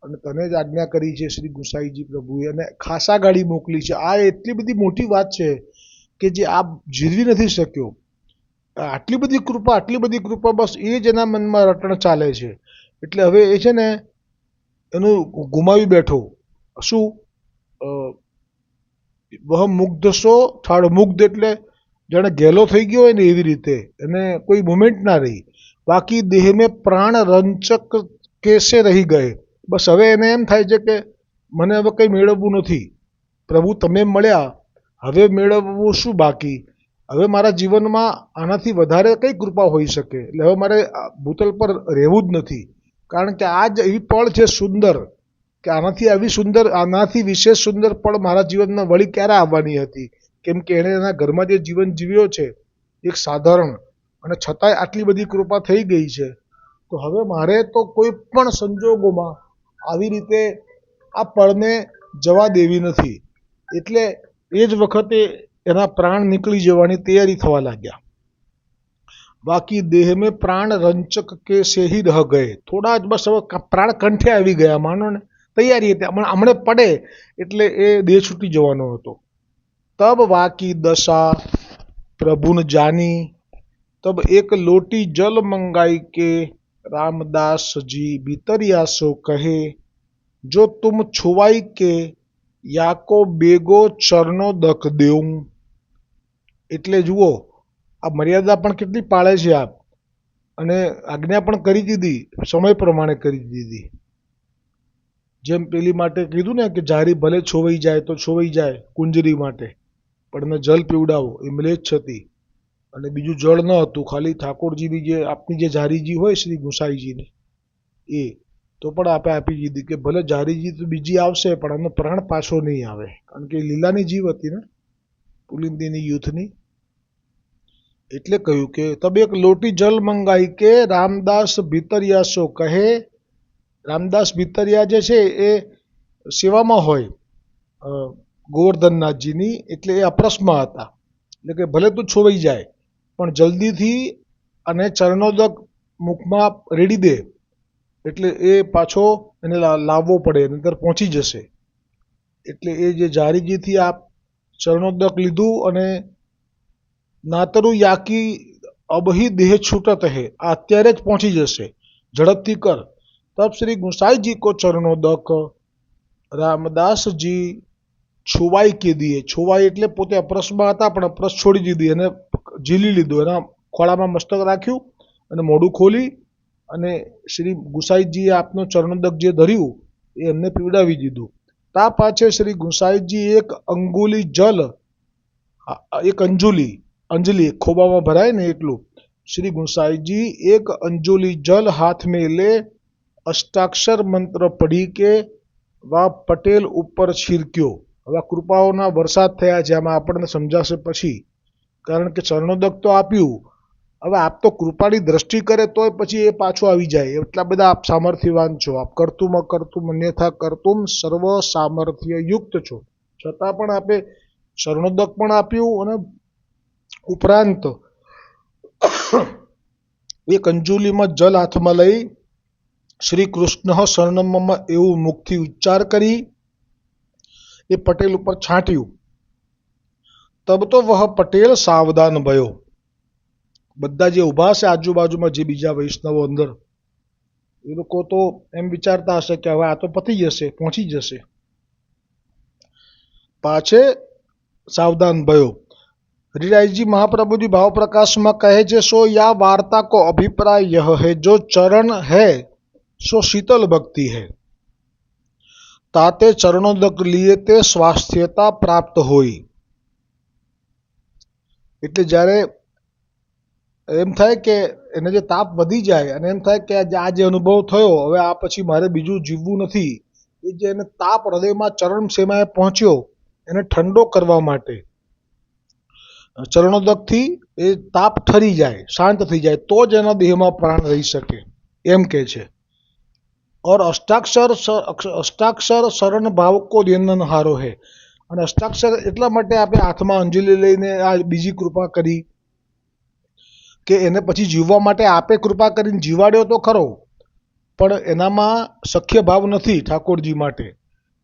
અને તને જ આજ્ઞા કરી છે શ્રી ગુસાઈજી પ્રભુએ, અને ખાસા ગાડી મોકલી છે. આ એટલી બધી મોટી વાત છે કે જે આ જીરવી નથી શક્યો. આટલી બધી કૃપા બસ એ જ એના મનમાં રટણ ચાલે છે. એટલે હવે એ છે ને એનું ગુમાવી બેઠો. શું? વહ મુગ્ધ સો ઠાડ. મુગ્ધ એટલે જાણે ગેલો થઈ ગયો હોય ને એવી રીતે, એને કોઈ મુમેન્ટ ના રહી. બાકી દેહ મેં પ્રાણ રંચક કેસે રહી ગયે. બસ હવે એને એમ થાય છે કે મને હવે કંઈ મેળવવું નથી, પ્રભુ તમે મળ્યા, હવે મેળવવું શું બાકી? હવે મારા જીવનમાં આનાથી વધારે કઈ કૃપા હોઈ શકે? એટલે હવે મારે ભૂતલ પર રહેવું જ નથી, કારણ કે આ જ એવી પળ છે સુંદર કે આનાથી વિશેષ સુંદર પળ મારા જીવનમાં વળી ક્યારે આવવાની હતી? કેમ કે એણે એના ઘરમાં જે જીવન જીવ્યો છે એક સાધારણ, અને છતાંય આટલી બધી કૃપા થઈ ગઈ છે. તો હવે મારે તો કોઈ પણ સંજોગોમાં આવી રીતે આ પળને જવા દેવી નથી. એટલે એ જ વખતે એના પ્રાણ નીકળી જવાની તૈયારી થવા લાગ્યા. બાકી દેહ મેં પ્રાણ રંચક કે સે હી રહ ગયે. થોડા જ બસ હવે પ્રાણ કંઠે આવી ગયા, માનો ને તૈયારી હતી, હમણાં પડે એટલે એ દેહ છૂટી જવાનો હતો. તબ વાકી દશા પ્રભુન જાની, તબ એક લોટી જલ મંગાઈ કે રામદાસજી ભીતરિયા સો કહે, જો તુમ છુવાઈ કે યાકો બેગો ચરણો દખ દેઉં. એટલે જુઓ આ મર્યાદા પણ કેટલી પાળે છે આપ, અને આજ્ઞા પણ કરી દીધી, સમય પ્રમાણે કરી દીધી. જેમ પેલી માટે કીધું ને કે જારી ભલે છોવાઈ જાય તો છોવાઈ જાય કુંજરી માટે, પણ એને જલ પીવડાવો એ મ્લેચ્છ હતી. અને બીજું જળ ન હતું, ખાલી ઠાકોરજીની જે આપની જે જારીજી હોય શ્રી ગુસાઈજીની એ તો પણ આપે આપી દીધી કે ભલે જારીજી તો બીજી આવશે પણ આનો પ્રાણ પાછો નહીં આવે, કારણ કે લીલાની જીવ હતી ને પુલિંદીની યુથની. એટલે કહ્યું કે તબ એક લોટી જલ મંગાઈ કે રામદાસ ભીતરિયા સો કહે. રામદાસ ભીતરિયા જે છે એ સેવામાં હોય ગોવર્ધનનાથજીની, એટલે એ અપરસમાં હતા. એટલે કે ભલે તું છોવાઈ જાય પણ જલ્દીથી અને ચરણોદક મુખમાં રેડી દે, એટલે એ પાછો એને લાવવો પડે, નહીંતર પહોંચી જશે. એટલે એ જે જારીજીથી આપ ચરણોદક લીધું અને નાતરું યાકી અબહી દેહ છૂટત હે, આ અત્યારે જ પહોંચી જશે, ઝડપથી કર. તબ શ્રી ગુસાઈજી કો ચરણોદક રામદાસજી છુવાઈ કે દીએ. છુવાઈ એટલે પોતે અપરસમાં હતા પણ અપરસ છોડી દીધી અને ઝીલી લીધું, એના ખોળામાં મસ્તક રાખ્યું અને મોઢું ખોલી અને શ્રી ગુસાઈજીએ આપનું ચરણોદક જે ધર્યું એ એમને પીવડાવી દીધું. તા પાછે શ્રી ગુસાઈજી એક અંગુલી જલ, એક અંજલિ ખોબામાં ભરાય ને એટલું, શ્રી ગુસાઈજી એક અંજુલી જલ હાથ में ले અષ્ટાક્ષર મંત્ર પઢી કે વા પટેલ ઉપર છીરક્યો. હવે કૃપાઓના વરસાદ થયા છે, આમાં આપણને સમજાશે પછી, કારણ કે ચરણોદક તો આપ્યું, હવે આપ તો કૃપાની દ્રષ્ટિ કરે તોય પછી એ પાછો આવી જાય, એટલા બધા આપ સામર્થ્યવાન છો. આપ કરતુમ અકર્તુમ અન્યથા કરતુમ સર્વ સામર્થ્ય યુક્ત છો, છતાં પણ આપે ચરણોદક પણ આપ્યું અને ઉપરાંત એક અંજુલીમાં જલ હાથમાં લઈ શ્રી કૃષ્ણ શરણમમાં એવું મુખથી ઉચ્ચાર કરી એ પટેલ ઉપર છાંટ્યું. તબ તો વહ પટેલ સાવધાન ભયો. બધા જે ઊભા છે આજુબાજુમાં, જે બીજા વૈષ્ણવો અંદર, એ લોકો તો એમ વિચારતા હશે કે હવે આ તો પતી જશે, પહોંચી જશે. પાછે સાવધાન ભયો. હરિરાયજી મહાप्रभु जी भाव प्रकाश में कहे छे, सो या वार्ता को अभिप्राय यह है, जो चरण है सो शीतल भक्ति है, ताते चरणोदक लिए ते स्वास्थ्यता प्राप्त होई. એટલે જ્યારે એમ થાય કે એને જે તાપ વધી જાય અને એમ થાય કે આ જે અનુભવ થયો હવે આ પછી મારે બીજું જીવવું નથી, એ જે એને તાપ હૃદયમાં ચરણ સીમાએ પહોંચ્યો એને ઠંડો કરવા માટે ચરણોદકથી એ તાપ ઠરી જાય, શાંત થઈ જાય, તો જ એના દેહમાં પ્રાણ રહી શકે, એમ કે છે. और અષ્ટાક્ષર શરણ ભાવ કો ધ્યાન હારો હે. અને અષ્ટાક્ષર એટલા માટે આપણે હાથમાં અંજલિ લઈને આ બીજી કૃપા કરી કે એને પછી જીવવા માટે આપે કૃપા કરીને જીવાડ્યો તો ખરો, પણ એનામાં સખ્ય ભાવ નથી ઠાકોરજી માટે.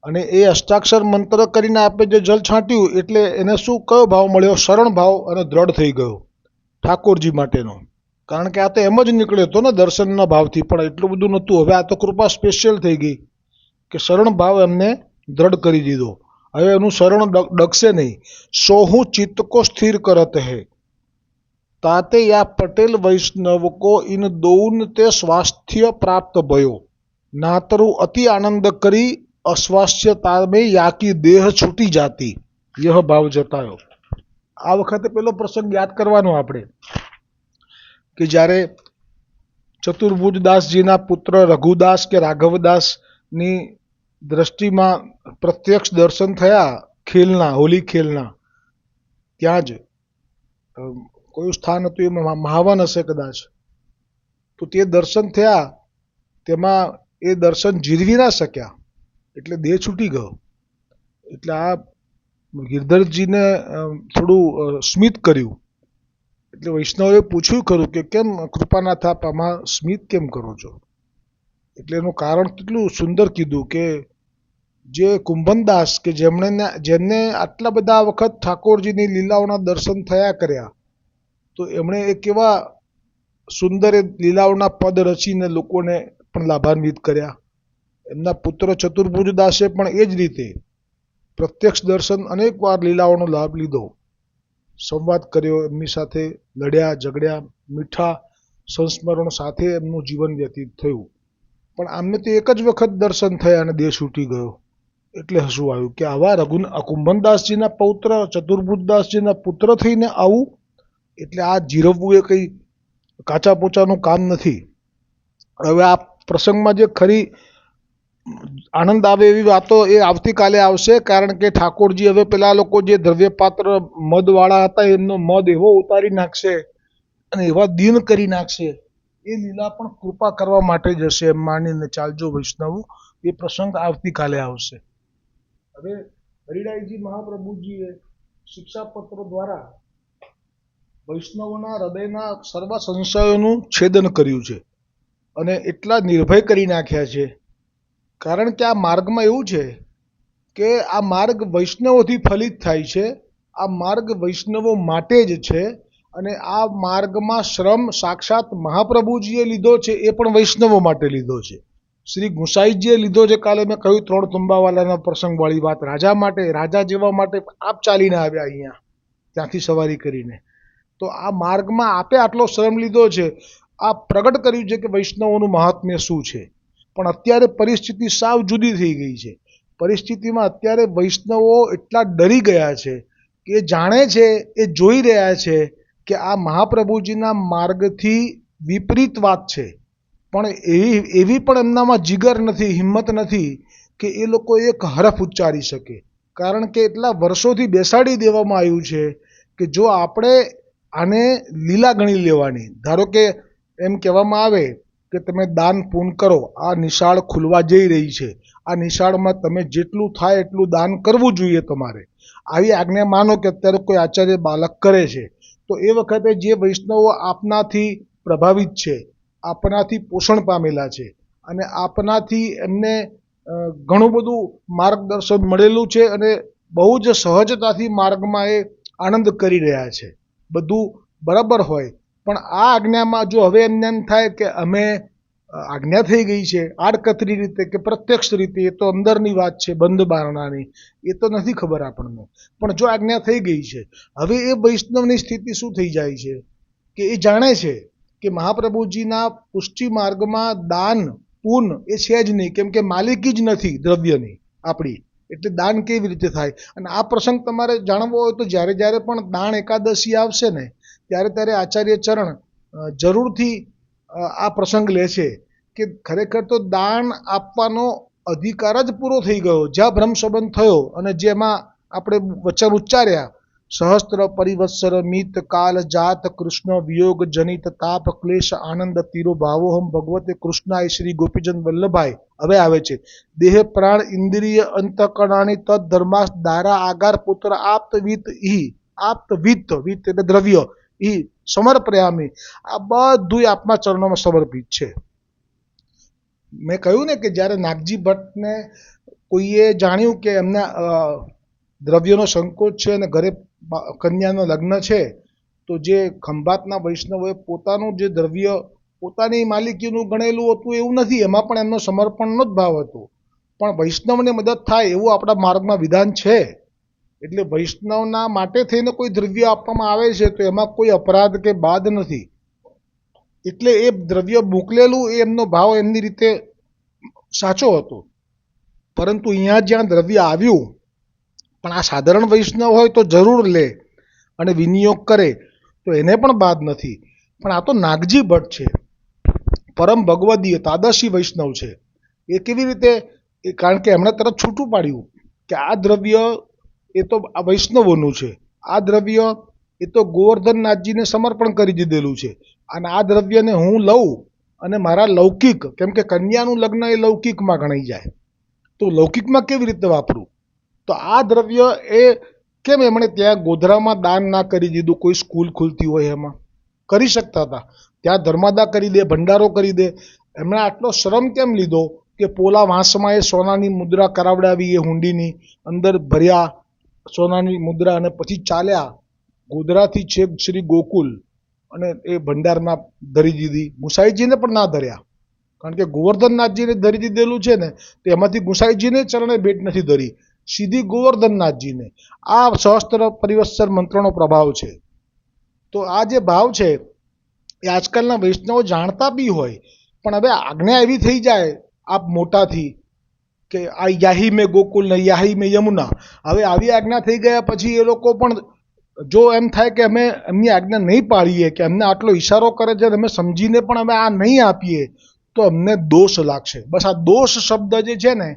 અને એ અષ્ટાક્ષર મંત્ર કરીને આપણે જે જલ છાંટ્યું એટલે એને શું કયો ભાવ મળ્યો? શરણ ભાવ અને દ્રઢ થઈ ગયો ઠાકોરજી માટેનો. કારણ કે આ તો એમ જ નીકળ્યો હતો ને દર્શનના ભાવથી, પણ એટલું બધું નહોતું. હવે આ તો કૃપા સ્પેશિયલ થઈ ગઈ કે શરણ ભાવ એમને દ્રઢ કરી દીધો. હવે એનું શરણ ડગશે નહીં. સોહું ચિત્ત કો સ્થિર કરત હે તાતે યા પટેલ વૈષ્ણવ કો ઇન દોન તે સ્વાસ્થ્ય પ્રાપ્ત ભયો નાતરું અતિ આનંદ કરી અસ્વાસ્થ્યતા में યાકી દેહ છૂટી જાતી. યહ ભાવ જતાયો. આ વખતે પેલો પ્રસંગ યાદ કરવાનો આપણે કે જ્યારે ચતુર્ભુજદાસજીના પુત્ર રઘુદાસ કે રાઘવદાસની દ્રષ્ટિમાં પ્રત્યક્ષ દર્શન થયા ખેલના, હોલી ખેલના. ત્યાં જ કયું સ્થાન હતું એમાં મહાવન હશે કદાચ. તો તે દર્શન થયા, તેમાં એ દર્શન જીરવી ના શક્યા એટલે દેહ છૂટી ગયો. એટલે આ ગિરધરજીને થોડું સ્મિત કર્યું. એટલે વૈષ્ણવે પૂછ્યું ખરું કે કેમ કૃપાનાથ આપ આમાં સ્મિત કેમ કરો છો? એટલે એનું કારણ કેટલું સુંદર કીધું કે જે કુંભનદાસ કે જેમને આટલા બધા વખત ઠાકોરજીની લીલાઓના દર્શન થયા કર્યા, તો એમણે એ કેવા સુંદર લીલાઓના પદ રચીને લોકોને પણ લાભાન્વિત કર્યા. એમના પુત્ર ચતુર્ભુજદાસે પણ એ જ રીતે પ્રત્યક્ષ દર્શન અનેક વાર લીલાઓનો લાભ લીધો, સંવાદ કર્યો, એમની સાથે લડ્યા ઝઘડ્યા, મીઠા સંસ્મરણો સાથે એમનું જીવન વ્યતીત થયું. પણ આમને તો એક જ વખત દર્શન થયા અને દેહ છૂટી ગયો. એટલે હસવું આવ્યું કે આવા કુંભનદાસજીના પૌત્ર ચતુર્ભુજદાસજીના પુત્ર થઈને આવું, એટલે આ જીરવવું એ કંઈ કાચા પોચાનું કામ નથી. હવે આ પ્રસંગમાં જે ખરી આનંદ આવે એવી વાતો એ આવતીકાલે આવશે. કારણ કે ઠાકોરજી હવે પેલા લોકો જે દ્રવ્યપાત્ર મદવાળા હતા એમનો મદ એવો ઉતારી નાખશે અને એવા દીન કરી નાખશે. એ લીલા પણ કૃપા કરવા માટે જ હશે એમ માનીને ચાલજો વૈષ્ણવો. એ પ્રસંગ આવતીકાલે આવશે. હવે હરિરાયજી મહાપ્રભુજીએ શિક્ષાપત્રો દ્વારા વૈષ્ણવોના હૃદયના સર્વ સંશયોનું છેદન કર્યું છે અને એટલા નિર્ભય કરી નાખ્યા છે. કારણ કે આ માર્ગમાં એવું છે કે આ માર્ગ વૈષ્ણવોથી ફલિત થાય છે. આ માર્ગ વૈષ્ણવો માટે જ છે. અને આ માર્ગમાં શ્રમ સાક્ષાત મહાપ્રભુજીએ લીધો છે, એ પણ વૈષ્ણવો માટે લીધો છે. શ્રી ગુસાઈજીએ લીધો છે. કાલે મેં કહ્યું 3 તુંબાવાલાના પ્રસંગવાળી વાત. રાજા માટે, રાજા જેવા માટે આપ ચાલીને આવ્યા અહીંયા ત્યાંથી સવારી કરીને. તો આ માર્ગમાં આપે આટલો શ્રમ લીધો છે. આ પ્રગટ કર્યું છે કે વૈષ્ણવોનું મહાત્મ્ય શું છે. પણ અત્યારે પરિસ્થિતિ સાવ જુદી થઈ ગઈ છે. પરિસ્થિતિમાં અત્યારે વૈષ્ણવો એટલા ડરી ગયા છે કે એ જાણે છે, એ જોઈ રહ્યા છે કે આ મહાપ્રભુજીના માર્ગથી વિપરીત વાત છે. પણ એવી પણ એમનામાં જીગર નથી, હિંમત નથી કે એ લોકો એક હરફ ઉચ્ચારી શકે. કારણ કે એટલા વર્ષોથી બેસાડી દેવામાં આવ્યું છે કે જો આપણે આને લીલા ગણી લેવાની, ધારો કે એમ કહેવામાં આવે કે તમે દાન પૂન કરો, આ નિશાળ ખુલવા જઈ રહી છે, આ નિશાળમાં તમે જેટલું થાય એટલું દાન કરવું જોઈએ તમારે, આવી આજ્ઞા માનો કે અત્યારે કોઈ આચાર્ય બાલક કરે છે, તો એ વખતે જે વૈષ્ણવો આપનાથી પ્રભાવિત છે, આપનાથી પોષણ પામેલા છે અને આપનાથી એમને ઘણું બધું માર્ગદર્શન મળેલું છે અને બહુ જ સહજતાથી માર્ગમાં એ આનંદ કરી રહ્યા છે, બધું બરાબર હોય, પણ આ આજ્ઞામાં જો હવે એમને એમ થાય કે અમે આજ્ઞા થઈ ગઈ છે આડકતરી રીતે કે પ્રત્યક્ષ રીતે, એ તો અંદરની વાત છે બંધ બારણાની, એ તો નથી ખબર આપણને. પણ જો આજ્ઞા થઈ ગઈ છે, હવે એ વૈષ્ણવની સ્થિતિ શું થઈ જાય છે કે એ જાણે છે કે મહાપ્રભુજીના પુષ્ટિ માર્ગમાં દાન પૂન એ છે જ નહીં, કેમ કે માલિકી જ નથી દ્રવ્યની આપણી, એટલે દાન કેવી રીતે થાય. અને આ પ્રસંગ તમારે જાણવો હોય તો જ્યારે જ્યારે પણ દાન એકાદશી આવશે ને ત્યારે ત્યારે આચાર્ય ચરણ જરૂરથી આ પ્રસંગ લે છે કે ખરેખર તો દાન આપવાનો અધિકાર જ પૂરો થઈ ગયો. જ્યાં બ્રહ્મ સંબંધ થયો અને જેમાં આપણે વચન ઉચ્ચાર્યા સહસ્ત્ર પરિવત્સર મિત કાલ જાત કૃષ્ણ વિયોગ જનિત તાપ ક્લેશ આનંદ તીરો ભાવોહમ ભગવતે કૃષ્ણાય શ્રી ગોપીજન વલ્લભાય. હવે આવે છે દેહ પ્રાણ ઇન્દ્રિય અંતકરણાની તદ ધર્માસ દારા આગાર પુત્ર આપ્તવિત ઈ આપ્તવિત વિત એટલે દ્રવ્ય ઈ સમર્પયામી. આ બધું આપના ચરણોમાં સમર્પિત છે. મેં કહ્યું ને કે જ્યારે નાગજી ભટ્ટને કોઈએ જાણ્યું કે એમને દ્રવ્યનો સંકોચ છે અને ઘરે કન્યાનો લગ્ન છે, તો જે ખંભાતના વૈષ્ણવોએ પોતાનું જે દ્રવ્ય પોતાની માલિકીનું ગણેલું હતું એવું નથી, એમાં પણ એમનો સમર્પણનો જ ભાવ હતો. પણ વૈષ્ણવને મદદ થાય એવું આપણા માર્ગમાં વિધાન છે. એટલે વૈષ્ણવના માટે થઈને કોઈ દ્રવ્ય આપવામાં આવે છે તો એમાં કોઈ અપરાધ કે બાદ નથી. એટલે એ દ્રવ્ય મોકલેલું એ એમનો ભાવ એમની રીતે સાચો હતો. પરંતુ અહીંયા જ્યાં દ્રવ્ય આવ્યું પણ આ સાધારણ વૈષ્ણવ હોય તો જરૂર લે અને વિનિયોગ કરે તો એને પણ બાદ નથી. પણ આ તો નાગજી ભટ્ટ છે, પરમ ભગવદીય તાદશી વૈષ્ણવ છે. એ કેવી રીતે? કારણ કે એમણે તરત છૂટું પાડ્યું કે આ દ્રવ્ય એ તો આ વૈષ્ણવોનું છે, આ દ્રવ્ય એ તો ગોવર્ધનનાથજીને સમર્પણ કરી દીધેલું છે, અને આ દ્રવ્યને હું લઉં અને મારા લૌકિક, કેમ કે કન્યાનું લગ્ન એ લૌકિકમાં ગણાઈ જાય, તો લૌકિકમાં કેવી રીતે વાપરું? તો આ દ્રવ્ય એ કેમ એમણે ત્યાં ગોધરામાં દાન ના કરી દીધું? કોઈ સ્કૂલ ખુલતી હોય એમાં કરી શકતા હતા, ત્યાં ધર્માદા કરી દે, ભંડારો કરી દે. એમણે આટલો શ્રમ કેમ લીધો કે પોલા વાંસમાં એ સોનાની મુદ્રા કરાવડાવી, એ હુંડીની અંદર ભર્યા સોનાની મુદ્રા અને પછી ચાલ્યા ગોધરાથી છેક શ્રી ગોકુલ અને એ ભંડારમાં ધરી દીધી. ગુસાઈજીને પણ ના ધર્યા, કારણ કે ગોવર્ધનનાથજીને ધરી દીધેલું છે ને, તો એમાંથી ગુસાઈજીને ચરણે ભેટ નથી ધરી, સીધી ગોવર્ધનનાથજીને. આ સહસ્ત્ર પરિવત્સર મંત્રનો પ્રભાવ છે. તો આ જે ભાવ છે એ આજકાલના વૈષ્ણવો જાણતા બી હોય, પણ હવે આજ્ઞા એવી થઈ જાય આપ મોટાથી કે આ યાહી મેં ગોકુલ ને યાહી મેં યમુના. હવે આવી આજ્ઞા થઈ ગયા પછી એ લોકો પણ જો એમ થાય કે અમે એમની આજ્ઞા નહીં પાળીએ, કે અમને આટલો ઈશારો કરે છે અમે સમજીને પણ અમે આ નહીં આપીએ તો અમને દોષ લાગશે. બસ આ દોષ શબ્દ જે છે ને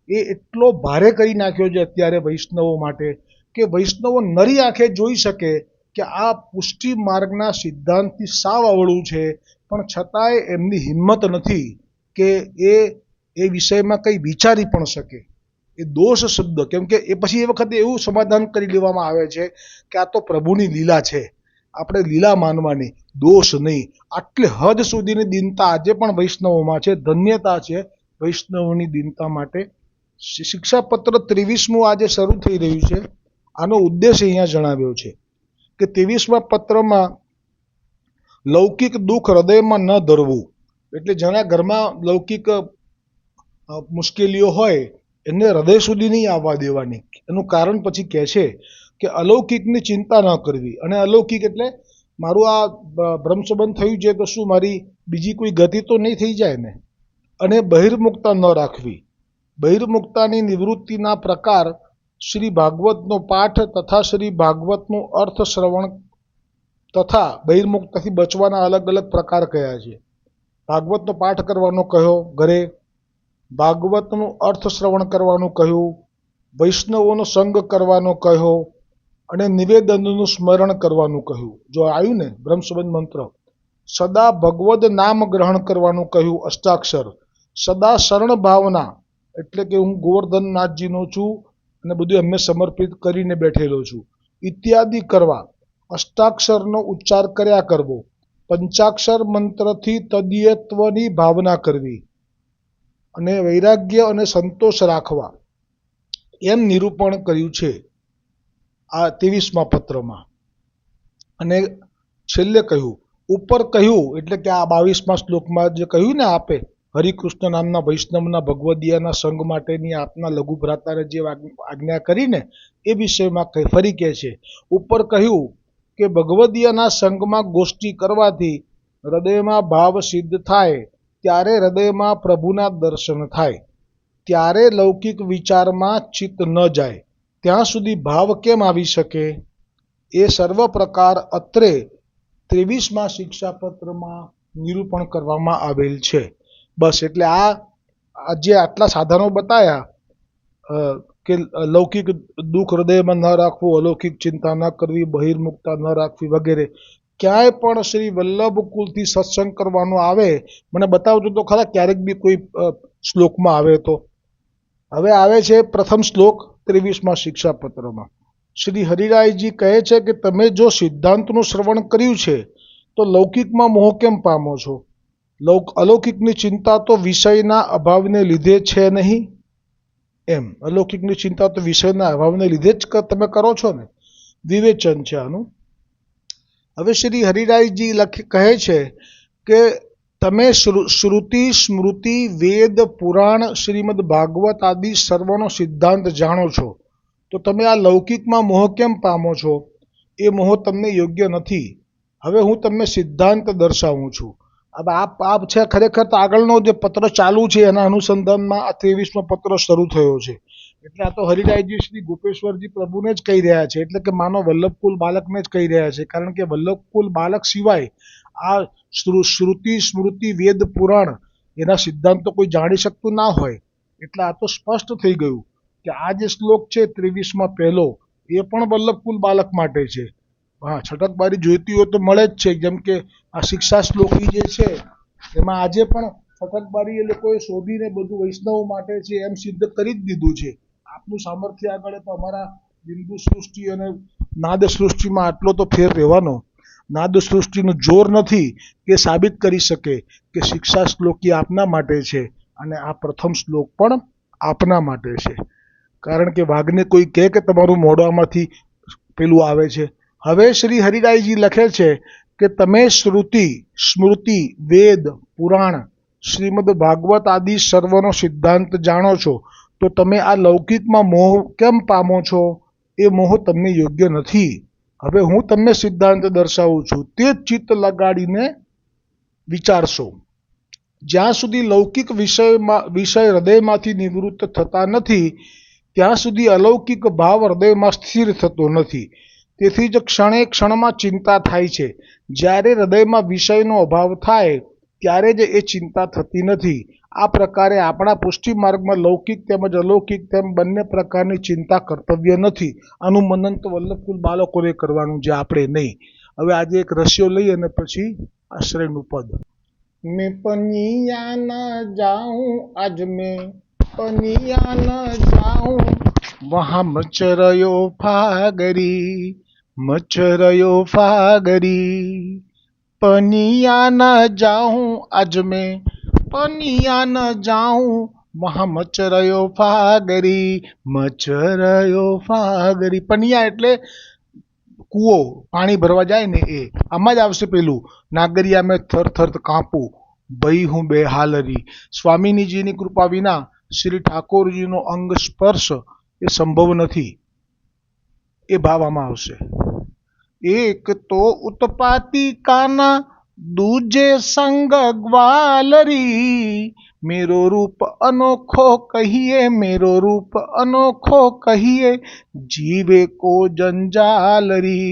એ એટલો ભારે કરી નાખ્યો છે અત્યારે વૈષ્ણવો માટે, કે વૈષ્ણવો નરી આંખે જોઈ શકે કે આ પુષ્ટિ માર્ગના સિદ્ધાંતથી સાવ અવળું છે, પણ છતાંય એમની હિંમત નથી કે એ વિષયમાં કંઈ વિચારી પણ શકે. એ દોષ શબ્દ, કેમ કે એ પછી એ વખતે એવું સમાધાન કરી લેવામાં આવે છે કે આ તો પ્રભુની લીલા છે, આપણે લીલા માનવાની, દોષ નહીં. આટલી હદ સુધીની દીનતા આજે પણ વૈષ્ણવોમાં છે. ધન્યતા છે વૈષ્ણવોની દીનતા માટે. શિક્ષાપત્ર 23મું આજે શરૂ થઈ રહ્યું છે. આનો ઉદ્દેશ અહીંયા જણાવ્યો છે કે 23મા પત્રમાં લૌકિક દુઃખ હૃદયમાં ન ધરવું. એટલે જેના ઘરમાં લૌકિક મુશ્કેલીઓ હોય એને હૃદય સુધી નહીં આવવા દેવાની. એનું કારણ પછી કહે છે કે અલૌકિકની ચિંતા ન કરવી. અને અલૌકિક એટલે મારું આ બ્રહ્મસંબંધ થયું છે તો શું મારી બીજી કોઈ ગતિ તો નહીં થઈ જાય ને? અને બહિર્મુક્તા ન રાખવી. બહિર્મુક્તાની નિવૃત્તિના પ્રકાર શ્રી ભાગવતનો પાઠ તથા શ્રી ભાગવતનું અર્થ શ્રવણ તથા બહિર્મુક્તાથી બચવાના અલગ અલગ પ્રકાર કયા છે. ભાગવતનો પાઠ કરવાનો કહ્યો ઘરે, ભાગવતનું અર્થ શ્રવણ કરવાનું કહ્યું, વૈષ્ણવોનો સંગ કરવાનો કહ્યો, અને નિવેદનનું સ્મરણ કરવાનું કહ્યું. જો આવ્યું ને બ્રહ્મસંબંધ મંત્ર. સદા ભગવદ નામ ગ્રહણ કરવાનું કહ્યું, અષ્ટાક્ષર. સદા શરણ ભાવના, એટલે કે હું ગોવર્ધનનાથજીનો છું અને બધું એમને સમર્પિત કરીને બેઠેલો છું, ઇત્યાદિ કરવા. અષ્ટાક્ષરનો ઉચ્ચાર કર્યા કરવો. પંચાક્ષર મંત્રથી તદીયત્વની ભાવના કરવી અને વૈરાગ્ય અને સંતોષ રાખવા, એમ નિરૂપણ કર્યું છે આ 23મા પત્રમાં. અને છેલ્લે કહ્યું, ઉપર કહ્યું એટલે કે આ 22મા શ્લોકમાં જે કહ્યું ને આપે હરિકૃષ્ણ નામના વૈષ્ણવના ભગવદીયાના સંગ માટેની આપના લઘુ ભ્રાતાને જે આજ્ઞા કરીને એ વિષયમાં ફરી કહે છે. ઉપર કહ્યું કે ભગવદીયાના સંગમાં ગોષ્ઠી કરવાથી હૃદયમાં ભાવ સિદ્ધ થાય, ત્યારે હૃદયમાં પ્રભુના દર્શન થાય, ત્યારે લૌકિક વિચારમાં ચિત્ત ન જાય. ત્યાં સુધી ભાવ કેમ આવી શકે? એ સર્વ પ્રકાર અત્રે 23મા શિક્ષાપત્રમાં નિરૂપણ કરવામાં આવેલ છે. બસ એટલે આ જે આટલા સાધનો બતાવ્યા કે લૌકિક દુઃખ હૃદયમાં ન રાખવું, અલૌકિક ચિંતા ન કરવી, બહિર્મુખતા ન રાખવી વગેરે. ક્યાંય પણ શ્રી વલ્લભકુલથી સત્સંગ કરવાનો આવે, મને બતાવજો તો ખરા ક્યારેક બી કોઈ શ્લોકમાં આવે તો. હવે આવે છે પ્રથમ શ્લોક 23મા શિક્ષાપત્રમાં. શ્રી હરિરાયજી કહે છે કે તમે જો સિદ્ધાંતનું શ્રવણ કર્યું છે તો લૌકિકમાં મોહ કેમ પામો છો? અલૌકિકની ચિંતા તો વિષયના અભાવને લીધે છે નહીં. એમ અલૌકિકની ચિંતા તો વિષયના અભાવને લીધે જ તમે કરો છો ને. વિવેચન છે આનું. હવે શ્રી હરિરાયજી કહે છે કે તમે શ્રુતિ, સ્મૃતિ, વેદ, પુરાણ, શ્રીમદ ભાગવત આદિ સર્વનો સિદ્ધાંત જાણો છો, તો તમે આ લૌકિકમાં મોહ કેમ પામો છો? એ મોહ તમને યોગ્ય નથી. હવે હું તમને સિદ્ધાંત દર્શાવું છું. હવે આપ છે ખરેખર તો આગળનો જે પત્ર ચાલુ છે એના અનુસંધાનમાં આ 23મો પત્ર શરૂ થયો છે. એટલે આ તો હરિરાયજી શ્રી ગોપેશ્વરજી પ્રભુને જ કહી રહ્યા છે, એટલે કે માનો વલ્લભકુલ બાલકને જ કહી રહ્યા છે. કારણ કે વલ્લભકુલ બાલક સિવાય આ શ્રુતિ, સ્મૃતિ, વેદ, પુરાણ એના સિદ્ધાંતો કોઈ જાણી શકતું ના હોય. એટલે આ તો સ્પષ્ટ થઈ ગયું કે આ જે શ્લોક છે 23માં પહેલો, એ પણ વલ્લભકુલ બાલક માટે છે. હા, છટકબારી જોઈતી હોય તો મળે જ છે. જેમ કે આ શિક્ષા શ્લોકી જે છે એમાં આજે પણ છટકબારી એ લોકોએ શોધીને બધું વૈષ્ણવ માટે છે એમ સિદ્ધ કરી જ દીધું છે. આપનું સામર્થ્ય આગળ તો અમારા બિંદુ સૃષ્ટિ અને નાદ સૃષ્ટિમાં આટલો તો ફેર રહેવાનો. નાદ સૃષ્ટિનું જોર નથી કે સાબિત કરી શકે કે શિક્ષા શ્લોકી આપના માટે છે અને આ પ્રથમ શ્લોક પણ આપના માટે છે. કારણ કે વાઘને કોઈ કહે કે તમારું મોઢામાંથી પેલું આવે છે. હવે શ્રી હરિરાયજી લખે છે કે તમે શ્રુતિ, સ્મૃતિ, વેદ, પુરાણ, શ્રીમદ ભાગવત આદિ સર્વનો સિદ્ધાંત જાણો છો, તો તમે આ લૌકિકમાં મોહ કેમ પામો છો? એ મોહ તમને યોગ્ય નથી. હવે હું તમને સિદ્ધાંત દર્શાવું છું, તે જ ચિત્ત લગાડીને વિચારશો. જ્યાં સુધી લૌકિક વિષય હૃદયમાંથી નિવૃત્ત થતા નથી ત્યાં સુધી અલૌકિક ભાવ હૃદયમાં સ્થિર થતો નથી. તેથી જ ક્ષણે ક્ષણમાં ચિંતા થાય છે. જ્યારે હૃદયમાં વિષયનો અભાવ થાય ત્યારે જ એ ચિંતા થતી નથી. આ પ્રકારે આપણા પુષ્ટિ માર્ગમાં લૌકિક તેમજ અલૌકિક તેમ બંને પ્રકારની ચિંતા કર્તવ્ય નથી. આનું મનન તો વલ્લભકુલ બાળકોને કરવાનું છે, આપણે નહીં. હવે આજે એક રસ્યો લઈ અને પછી આશ્રયનું પદ. मैं पनिया न जाऊं, आज मैं पनिया न जाऊं, वहाँ मचरयो फागरी, मचरयो फागरी. पनिया न जाऊं, आज मैं पनिया न जाऊं, वहाँ मचरयो फागरी, मचरयो फागरी. પનિયા એટલે કૂવો, પાણી ભરવા જાય ને એ. આમાં જ આવશે પેલું નાગરિયા મેં થર થર કાંપું, ભઈ હું બેહાલરી. સ્વામીજીની કૃપા વિના શ્રી ઠાકોરજીનો અંગ સ્પર્શ એ સંભવ નથી. એ ભાવ આમાં આવશે. એક તો ઉત્પાતી કાના, દૂજે સંગ ગ્વાલરી. मेरो रूप अनोखो कहिए, मेरो रूप अनोखो कहिए, जीवे को जंजालरी,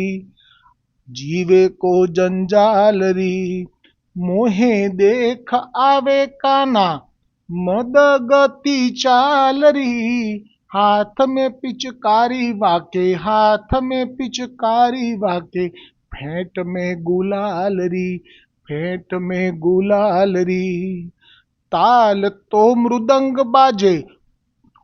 जीवे को जंजालरी. मोहे देख आवे काना, मद गति चालरी. हाथ में पिचकारी वाके, हाथ में पिचकारी वाके, फेंट में गुलालरी, फेंट में गुलालरी. ताल तो मृदंग बाजे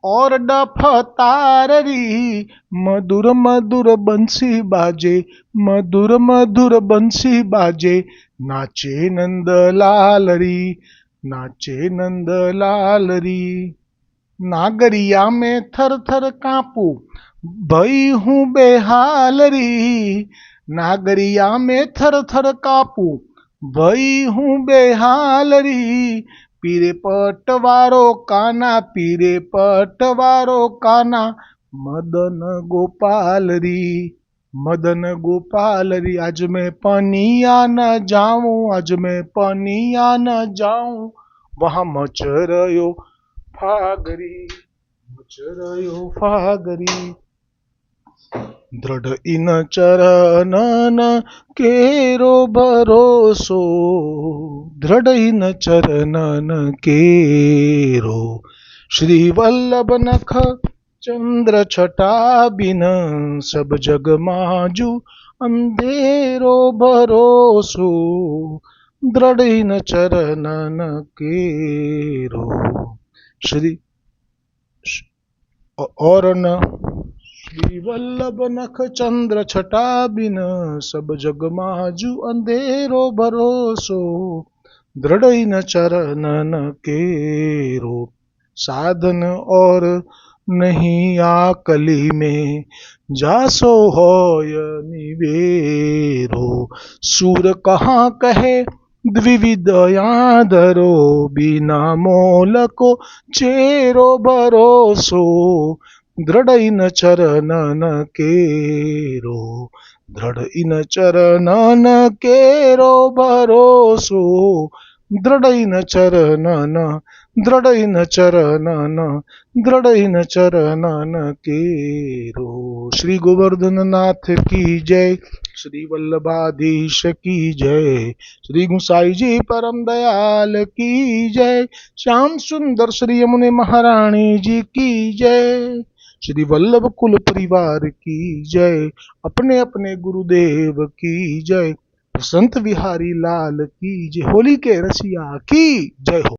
और डफ ताररी, मधुर मधुर बंसी बाजे, मधुर मधुर बंसी बाजे. नाचे नंदलालरी, नाचे नंदलालरी. नागरिया में थर थर कांपू, भई हूँ बेहालरी. नागरिया में थर थर कांपू, भई हूँ बेहालरी. पीरे पटवारो काना, पीरे पटवारो काना, मदन गोपालरी, मदन गोपालरी. आज मैं पनिया न जाऊं, आज मैं पनिया न जाऊं, वहाँ मचरयो फागरी, मचरयो फागरी. दृढ़ इन चरणन केरो भरोसो, दृढ़ इन चरणन केरो. श्री वल्लभ नख चंद्र छटा बिन सब जग माजू, अंधेरो भरोसो दृढ़ न चरणन केरो। श्री और न श्री वल्लभ नख चंद्र छटा बिन सब जग माजू, अंधेरो भरोसो दृढ़ न चरणन केरो। साधन और नहीं आकली में, जासो होय निवेरो। सूर कहाँ कहे द्विविध यादरो, बिना मोल को चेरो भरोसो दृढ़ इन चरणन केरो। दृढ़ इन चरणन केरो भरोसो दृढ़ इन चरणन, दृढ़ इन चरणन, दृढ़ इन चरणन केरो। श्री गोवर्धन नाथ की जय, श्री वल्लभाधीश की जय, श्री गुसाई जी परम दयाल की जय, श्याम सुंदर श्री यमुने महारानी जी की जय, श्री वल्लभ कुल परिवार की जय, अपने अपने गुरुदेव की जय, संत विहारी लाल की जय। होली के रसिया की जय हो।